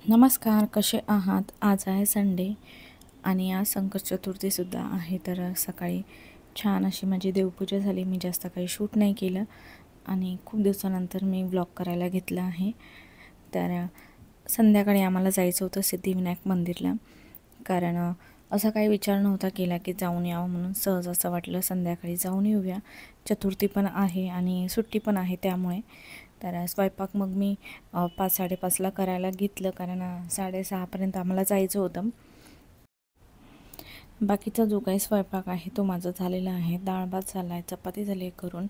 नमस्कार, कसे आहात? आज आहे संडे आणि आज संकट चतुर्थीसुद्धा आहे. तर सकाळी छान अशी माझी देवपूजा झाली. मी जास्त काही शूट नाही केलं आणि खूप दिवसानंतर मी व्लॉग करायला घेतला आहे. तर संध्याकाळी आम्हाला जायचं होतं सिद्धिविनायक मंदिरला. कारण असा काही विचार नव्हता केला की जाऊन यावं, म्हणून सहज असं वाटलं संध्याकाळी जाऊन येऊया. चतुर्थी पण आहे आणि सुट्टी पण आहे त्यामुळे. तर स्वयंपाक मग मी 5-5:30ला करायला घेतलं, कारण 6:30पर्यंत आम्हाला जायचं होतं. बाकीचा जो काही स्वयंपाक आहे तो माझा झालेला आहे. डाळ भात झाला आहे, चपाती झाली आहे करून,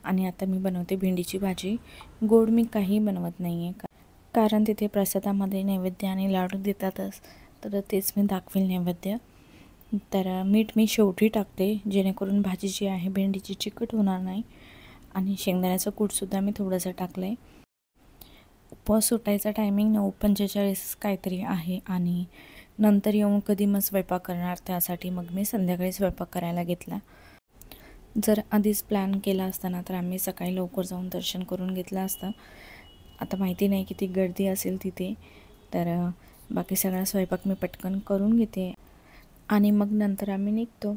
आणि आता मी बनवते भेंडीची भाजी. गोड मी काही बनवत नाही आहे, कारण तिथे प्रसादामध्ये नैवेद्य आणि लाडू देतातच, तर तेच मी दाखवेल नैवेद्य. तर मीठ मी शेवटी टाकते, जेणेकरून भाजी जी आहे भेंडीची चिकट होणार नाही. आणि शेंगदाण्याचं कूटसुद्धा मी थोडंसं टाकलं आहे. उपवास सुटायचा टायमिंग 9:45 काहीतरी आहे, आणि नंतर येऊन कधी मग स्वयंपाक करणार, त्यासाठी मग मी संध्याकाळी स्वयंपाक करायला घेतला. जर आधीच प्लॅन केला असताना तर आम्ही सकाळी लवकर जाऊन दर्शन करून घेतलं असतं. आता माहिती नाही किती गर्दी असेल तिथे. तर बाकी सगळा स्वयंपाक मी पटकन करून घेते आणि मग नंतर आम्ही निघतो.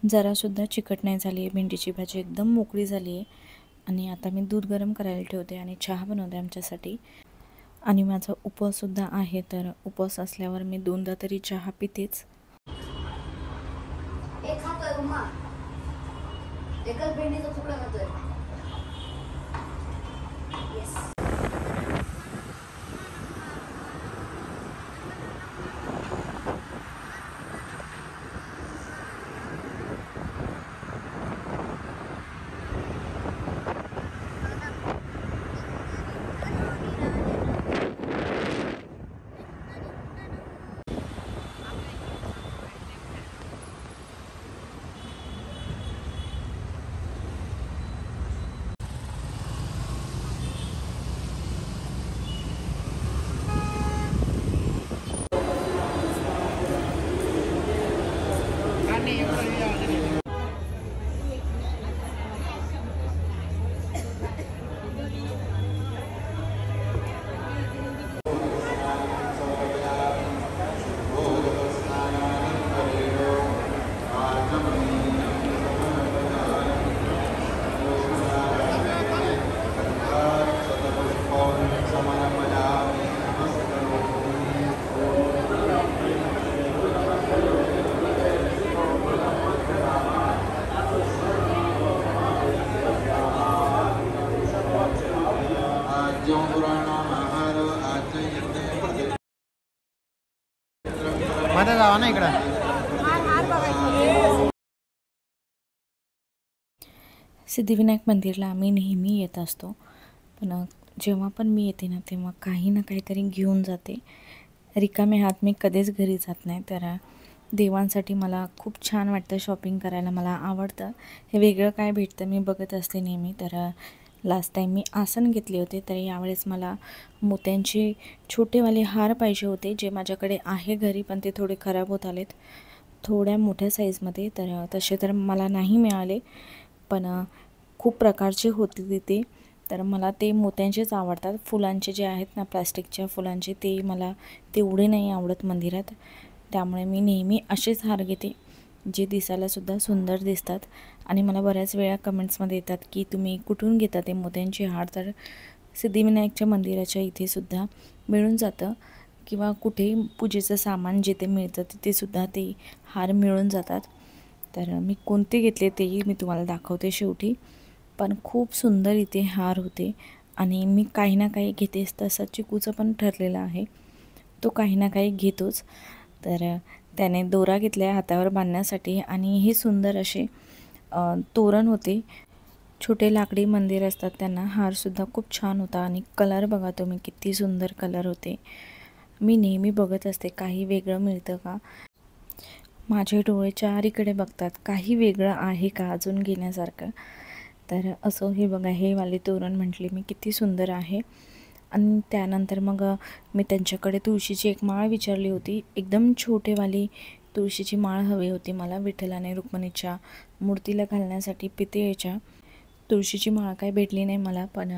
जरासुद्धा चिकट नाही झाली आहे भेंडीची भाजी, एकदम मोकळी झाली आहे. आणि आता मी दूध गरम करायला ठेवते आणि चहा बनवते आमच्यासाठी. आणि माझा उपवाससुद्धा आहे, तर उपवास असल्यावर मी 2दा तरी चहा पितेच. एक खातोय उमा, एकच भेंडीचा तुकडा खातोय. येस. मध्ये जावा ना इकडं. सिद्धिविनायक मंदिरला आम्ही नेहमी येत असतो, पण जेव्हा पण मी येते ना तेव्हा काही ना काहीतरी घेऊन जाते. रिकामे हात मी कधीच घरी जात नाही. तर देवांसाठी मला खूप छान वाटतं, शॉपिंग करायला मला आवडतं. हे वेगळं काय भेटतं मी बघत असते नेहमी. तर लास्ट टाईम मी आसन घेतले होते, तर यावेळेस मला मोत्यांचे छोटेवाले हार पाहिजे होते, जे माझ्याकडे आहे घरी, पण ते थोडे खराब होत आलेत थोड्या मोठ्या साईजमध्ये. तर तसे तर मला नाही मिळाले, पण खूप प्रकारचे होते तिथे. तर मला ते मोत्यांचेच आवडतात. फुलांचे जे आहेत ना, प्लास्टिकच्या फुलांचे, ते मला तेवढे नाही आवडत मंदिरात. त्यामुळे मी नेहमी असेच हार घेते, जे दिसायलासुद्धा सुंदर दिसतात. आणि मला बऱ्याच वेळा कमेंट्समध्ये येतात की तुम्ही कुठून घेता ते मोत्यांचे हार. तर सिद्धिविनायकच्या मंदिराच्या इथे सुद्धा मिळून जातं, किंवा कुठेही पूजेचं सामान जिथे मिळतं तिथेसुद्धा ते हार मिळून जातात. तर मी कोणते घेतले तेही मी तुम्हाला दाखवते शेवटी. पण खूप सुंदर इथे हार होते आणि मी काही ना काही घेतेच. तसं चिकूचं पण ठरलेलं आहे, तो काही ना काही घेतोच. तर त्याने दोरा घेतला आहे हातावर बांधण्यासाठी आणि हे सुंदर असे तोरण होते. छोटे लाकडी मंदिर असतात त्यांना हारसुद्धा खूप छान होता आणि कलर बघा तुम्ही किती सुंदर कलर होते. मी नेहमी बघत असते काही वेगळं मिळतं का. माझे डोळे चारीकडे बघतात काही वेगळं आहे का अजून घेण्यासारखं. तर असं हे बघा, हे वाले तोरण म्हटले मी किती सुंदर आहे. आणि त्यानंतर मग मी त्यांच्याकडे तुळशीची एक माळ विचारली होती. एकदम छोटेवाली तुळशीची माळ हवी होती मला विठ्ठल आणि रुक्मिणीच्या मूर्तीला घालण्यासाठी पितळेच्या. तुळशीची माळ काय भेटली नाही मला. पण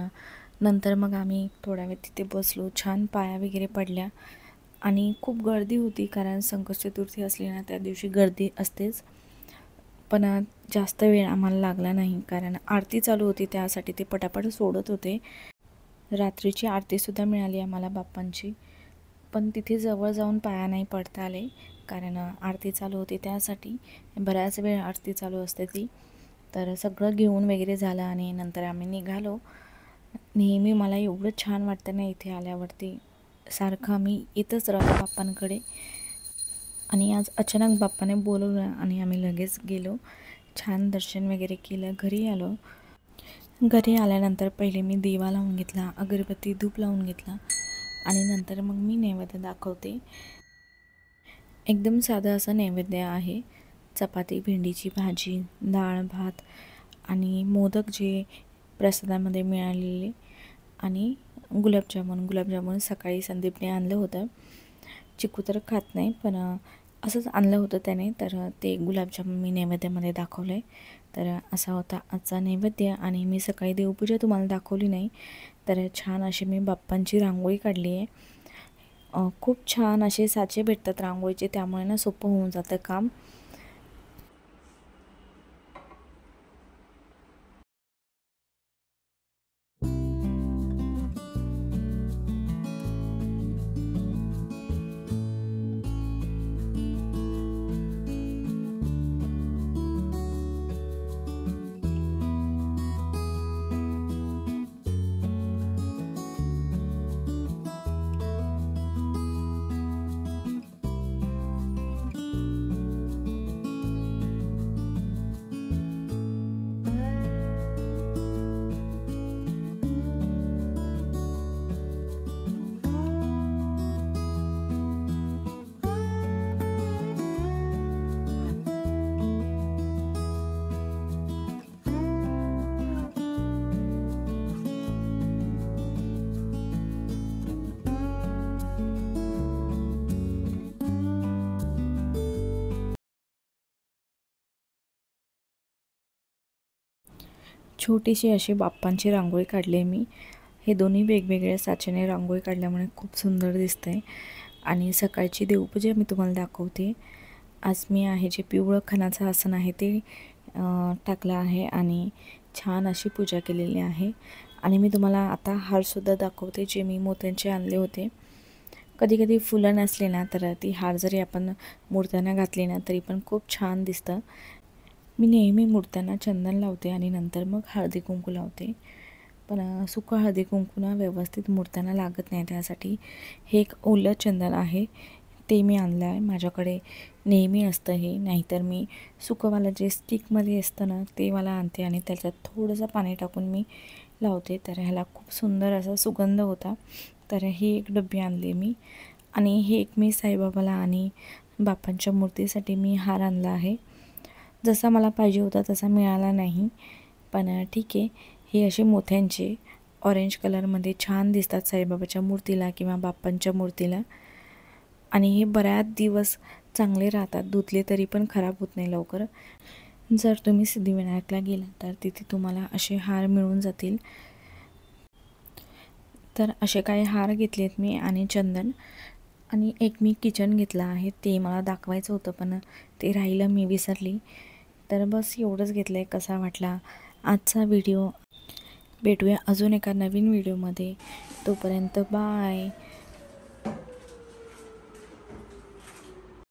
नंतर मग आम्ही थोडा वेळ तिथे बसलो, छान पाया वगैरे पडल्या आणि खूप गर्दी होती, कारण संकष्ट चतुर्थी असली ना त्या दिवशी गर्दी असतेच. पण जास्त वेळ आम्हाला लागला नाही, कारण आरती चालू होती त्यासाठी ते पटापट सोडत होते. रात्रीची आरतीसुद्धा मिळाली आम्हाला बाप्पांची, पण तिथे जवळ जाऊन पाया नाही पडता आले, कारण आरती चालू होती त्यासाठी. बऱ्याच वेळ आरती चालू असते ती. तर सगळं घेऊन वगैरे झालं आणि नंतर आम्ही निघालो. नेहमी मला एवढं छान वाटतं ना इथे आल्यावरती, सारखं आम्ही येतच राहतो बाप्पांकडे. आणि आज अचानक बाप्पाने बोलवलं आणि आम्ही लगेच गेलो. छान दर्शन वगैरे केलं, घरी आलो. घरी आल्यानंतर पहिले मी दिवा लावून घेतला, अगरबत्ती धूप लावून घेतला आणि नंतर मग मी नैवेद्य दाखवते. एकदम साधं असं नैवेद्य आहे. चपाती, भेंडीची भाजी, डाळ भात आणि मोदक जे प्रसादामध्ये मिळालेले, आणि गुलाबजामुन सकाळी संदीपने आणलं होतं. चिकू तर खात नाही, पण असंच आणलं होतं त्याने, तर ते गुलाबजामुन मी नैवेद्यामध्ये दाखवलं आहे. तर असा होता आजचा नैवेद्य. आणि मी सकाळी देवपूजा तुम्हाला दाखवली नाही, तर छान अशी मी बाप्पांची रांगोळी काढली आहे. खूप छान असे साचे भेटतात रांगोळीचे, त्यामुळे ना सोपं होऊन जातं काम. छोटीशी अशी बाप्पांची रांगोळी काढली आहे मी. हे दोन्ही वेगवेगळ्या साच्याने रांगोळी काढल्यामुळे खूप सुंदर दिसतं आहे. आणि सकाळची देवपूजा मी तुम्हाला दाखवते. आज मी आहे जे पिवळं खणाचं आसन आहे ते टाकलं आहे आणि छान अशी पूजा केलेली आहे. आणि मी तुम्हाला आता हारसुद्धा दाखवते जे मी मोत्यांचे आणले होते. कधी कधी फुलं नसले ना तर ती हार जरी आपण मूर्त्यांना घातली ना तरी पण खूप छान दिसतं. मी नेहमी मूर्त्यांना चंदन लावते आणि नंतर मग हळदी कुंकू लावते, पण सुकं हळदी कुंकू ना व्यवस्थित मूर्त्यांना लागत नाही. त्यासाठी हे एक ओलं चंदन आहे ते मी आणलं आहे. माझ्याकडे नेहमी असतं हे, नाहीतर मी सुकंवालं जे स्टिकमध्ये असतं ना ते मला आणते आणि त्याच्यात थोडंसं पाणी टाकून मी लावते. तर ह्याला खूप सुंदर असा सुगंध होता. तर ही एक डब्बी आणली मी. आणि हे एक मी साईबाबाला आणि बाप्पांच्या मूर्तीसाठी मी हार आणला आहे. जसा मला पाहिजे होता तसा मिळाला नाही, पण ठीक आहे. हे असे मोत्यांचे ऑरेंज कलरमध्ये छान दिसतात साईबाबाच्या मूर्तीला किंवा बाप्पांच्या मूर्तीला. आणि हे बऱ्याच दिवस चांगले राहतात, धुतले तरी पण खराब होत नाही लवकर. जर तुम्ही सिद्धिविनायकला गेला तर तिथे तुम्हाला असे हार मिळून जातील. तर असे काही हार घेतलेत मी आणि चंदन. आणि एक मी किचन घेतलं आहे, ते मला दाखवायचं होतं पण ते राहिलं, मी विसरली. तर बस एवढंच घेतलं आहे. कसा वाटला आजचा व्हिडिओ भेटूया अजून एका नवीन व्हिडिओमध्ये. तोपर्यंत बाय.